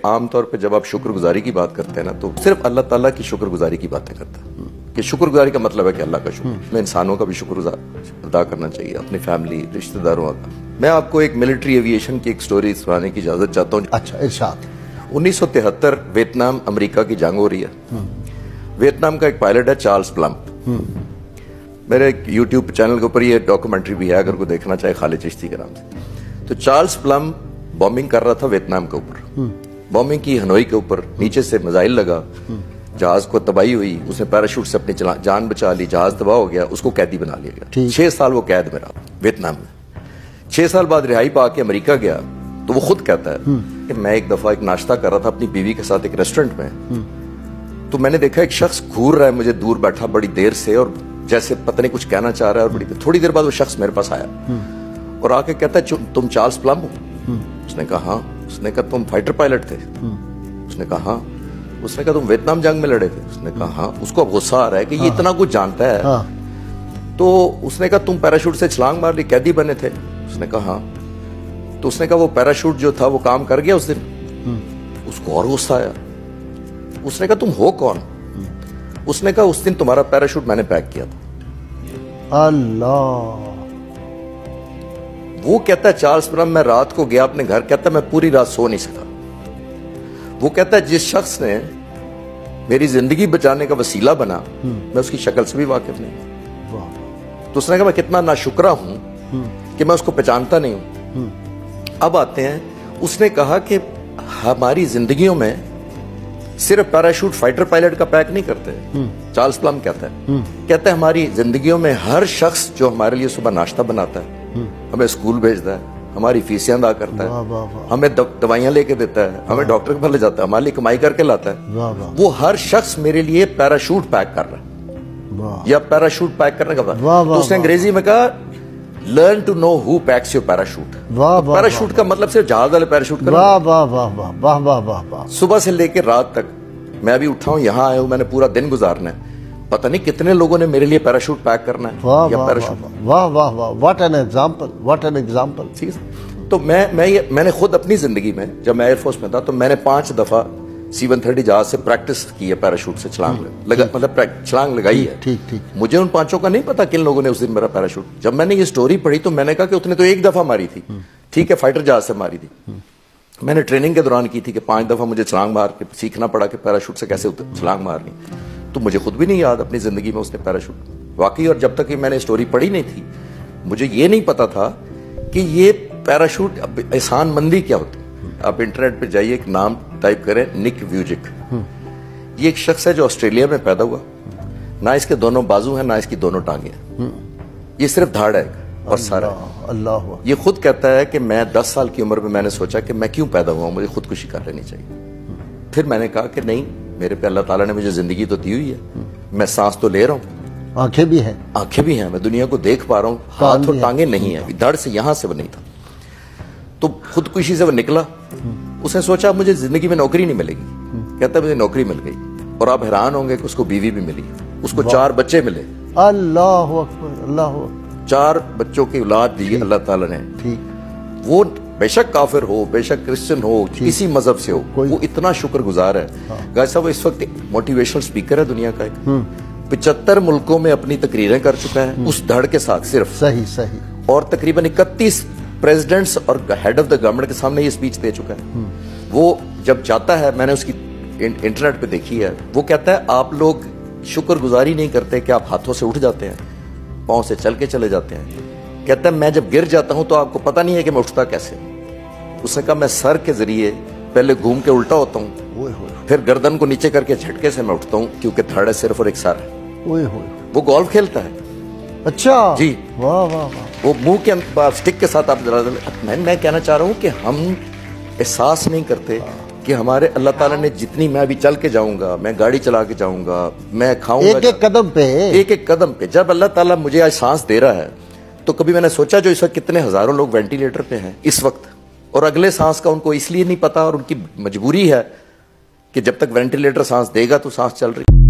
عام طور پہ جب آپ شکر گزاری کی بات کرتے ہیں نا تو صرف اللہ تعالیٰ کی شکر گزاری کی باتیں کرتا ہے کہ شکر گزاری کا مطلب ہے کہ اللہ کا شکر، میں انسانوں کا بھی شکر ادا کرنا چاہیے، اپنی فیملی، رشتہ داروں کا۔ میں آپ کو ایک ملٹری ایویشن کی ایک سٹوری سنانے کی اجازت چاہتا ہوں۔ اچھا، ارشاد۔ 1973 ویتنام امریکہ کی جنگ ہو رہی ہے۔ ویتنام کا ایک پائلٹ ہے چارلز پلمپ، میرے ایک یوٹیوب چینل کے اوپر یہ ڈاکومنٹری بھی ہے اگر کوئی دیکھنا چاہے، خالد چشتی کے نام سے۔ تو چارلز پلمپ بامبنگ کر رہا تھا ویتنام کے اوپر، بامبنگ کی ہنوئی کے اوپر، نیچے سے میزائل لگا، جہاز کو تباہی ہوئی، اس نے پیراشوٹ سے اپنی جان بچا لی، جہاز تباہ ہو گیا، اس کو قیدی بنا لیا گیا۔ 6 سال وہ قید میں رہا ویتنام میں۔ 6 سال بعد رہائی پا کے امریکہ گیا تو وہ خود کہتا ہے کہ میں ایک دفعہ ایک ناشتہ کر رہا تھا اپنی بیوی کے ساتھ ایک ریسٹورنٹ میں، تو میں نے دیکھا ایک شخص گھور رہا ہے مجھے دور بیٹھا بڑی دیر سے، اور جیسے پتہ نہیں کچھ کہنا چاہ رہا ہے، اور بڑی تھوڑی دیر بعد وہ شخص میرے پاس آیا اور آ کے کہتا ہے تم چارلز پلمپ ہو؟ اس نے کہا ہاں۔ اس نے کہا تم فائٹر پائلٹ تھے؟ اس نے کہا ہاں۔ اس نے کہا تم ویتنام جنگ میں لڑے تھے؟ اس نے کہا ہاں۔ اس کو اب غصہ آ رہا ہے کہ یہ اتنا کچھ جانتا ہے، تو اس نے کہا تم پیراشوٹ سے چھلانگ مار لی، قیدی بنے تھے؟ اس نے کہا ہاں۔ تو اس نے کہا وہ پیراشوٹ جو تھا وہ کام کر گیا اس دن؟ اس کو اور غصہ آیا۔ اس نے کہا تم ہو کون؟ اس نے کہا اس دن تمہارا پیراشوٹ میں نے پیک کیا تھا۔ اللہ۔ وہ کہتا ہے چارلز پلمپ میں رات کو گیا اپنے گھر، کہتا ہے میں پوری رات سو نہیں سکا۔ وہ کہتا ہے جس شخص نے میری زندگی بچانے کا وسیلہ بنا میں اس کی شکل سے بھی واقف نہیں۔ تو اس نے کہا میں کتنا ناشکرہ ہوں کہ میں اس کو پہچانتا نہیں ہوں۔ اب آتے ہیں، اس نے کہا کہ ہماری زندگیوں میں صرف پیراشوٹ فائٹر پائلٹ کا پیک نہیں کرتے۔ چارلز پلمپ کہتا ہے ہماری زندگیوں میں ہر شخص جو ہمارے لیے صبح ناشتہ بناتا ہے، ہمیں اسکول بھیجتا ہے، ہماری فیسیں ادا کرتا ہے، ہمیں دوائیاں لے کے دیتا ہے، ہمیں ڈاکٹر کے پاس لے جاتا ہے، ہمارے لیے کمائی کر کے لاتا ہے، وہ ہر شخص میرے لیے پیراشوٹ پیک کر رہا ہے یا پیراشوٹ پیک کرنے کا تو اس نے انگریزی میں کہا learn to know who packs your parachute. Parachute کا مطلب صرف جہاز والے پیراشوٹ کا۔ صبح سے لے کے رات تک میں ابھی اٹھا ہوں، یہاں آیا ہوں، میں نے پورا دن گزارنا ہے، پتہ نہیں کتنے لوگوں نے میرے لیے پیراشوٹ پیک کرنا ہے یا پیراشوٹ۔ واہ واہ واہ، what an example, what an example. تو میں نے خود اپنی زندگی میں جب میں ایئر فورس میں تھا تو میں نے 5 دفعہ C-130 جہاز سے پریکٹس کی ہے پیراشوٹ سے چھلانگ مطلب چھلانگ لگائی ہے۔ مجھے ان 5 کا نہیں پتا کن لوگوں نے اس دن میرا پیراشوٹ، جب میں نے یہ سٹوری پڑھی تو میں نے کہا کہ اس نے تو 1 دفعہ ماری تھی، ٹھیک ہے فائٹر جہاز سے ماری تھی، میں نے ٹریننگ کے دوران کی تھی کہ 5 دفعہ مجھے چھلانگ مار کے سیکھنا پڑا کہ پیراشوٹ سے کیسے چھلانگ مارنی، تو مجھے خود بھی نہیں یاد اپنی زندگی میں اس نے پیراشوٹ واقعی، اور جب تک میں نے سٹوری پڑھی نہیں تھی مجھے یہ نہیں پتا تھا کہ یہ پیراشوٹ احسان مندی کیا ہوتی ہے۔ آپ انٹرنیٹ پہ جائیے، ایک نام ٹائپ کریں نک ویوجک، یہ ایک شخص ہے جو آسٹریلیا میں پیدا ہوا، نہ اس کے دونوں بازو ہیں نہ اس کی دونوں ٹانگیں ہیں، یہ صرف دھاڑ ہے اور سارا۔ اللہ، یہ خود کہتا ہے کہ میں 10 سال کی عمر میں میں نے سوچا کہ میں کیوں پیدا ہوا ہوں، مجھے خودکشی کر لینی چاہیے۔ پھر میں نے کہا کہ نہیں، میرے پہ اللہ تعالیٰ نے مجھے زندگی تو دی ہوئی ہے، میں سانس تو لے رہا ہوں، آنکھیں بھی ہیں، میں دنیا کو دیکھ پا رہا ہوں، ہاتھ اور ٹانگیں نہیں ہیں، دھڑ سے یہاں سے وہ نہیں تھا، تو خودکشی سے وہ نکلا۔ اس نے سوچا مجھے زندگی میں نوکری نہیں ملے گی، کہتا ہے مجھے نوکری مل گئی، اور آپ حیران ہوں گے کہ اس کو بیوی بھی ملی، اس کو 4 بچے ملے۔ اللہ اکبر، اللہ اکبر، 4 بچوں کی اولاد دی اللہ تعالیٰ نے۔ وہ بے شک کافر ہو، بے شک کرسچن ہو، کسی مذہب سے ہو، وہ اتنا شکر گزار ہے۔ گائز صاحب اس وقت موٹیویشنل سپیکر ہے دنیا کا، 75 ملکوں میں اپنی تقریریں کر چکا ہے اس دھڑ کے ساتھ صرف، صحیح، اور تقریباً 31 پریزیڈنٹس اور ہیڈ آف دا گورنمنٹ کے سامنے یہ سپیچ دے چکا ہے۔ وہ جب جاتا ہے، میں نے اس کی انٹرنیٹ پہ دیکھی ہے، وہ کہتا ہے آپ لوگ شکر گزاری نہیں کرتے کہ آپ ہاتھوں سے اٹھ جاتے ہیں، پاؤں سے چل کے چلے جاتے ہیں۔ کہتا ہے میں جب گر جاتا ہوں تو آپ کو پتہ نہیں ہے کہ میں اٹھتا کیسے۔ اس نے کہا میں سر کے ذریعے پہلے گھوم کے الٹا ہوتا ہوں، پھر گردن کو نیچے کر کے جھٹکے سے میں اٹھتا ہوں، کیونکہ دھڑ ہے صرف اور ایک سر ہے۔ وہ گولف کھیلتا ہے۔ اچھا جی، واہ واہ واہ، وہ منہ کے سٹک کے ساتھ آپ میں کہنا چاہ رہا ہوں کہ ہم احساس نہیں کرتے کہ ہمارے اللہ تعالیٰ نے جتنی، میں ابھی چل کے جاؤں گا، میں گاڑی چلا کے جاؤں گا، میں کھاؤں گا، ایک ایک قدم پہ جب اللہ تعالیٰ مجھے آج سانس دے رہا ہے، تو کبھی میں نے سوچا جو اس وقت کتنے ہزاروں لوگ وینٹیلیٹر پہ ہیں اس وقت، اور اگلے سانس کا ان کو اس لیے نہیں پتا، اور ان کی مجبوری ہے کہ جب تک وینٹیلیٹر سانس دے گا تو سانس چل رہی۔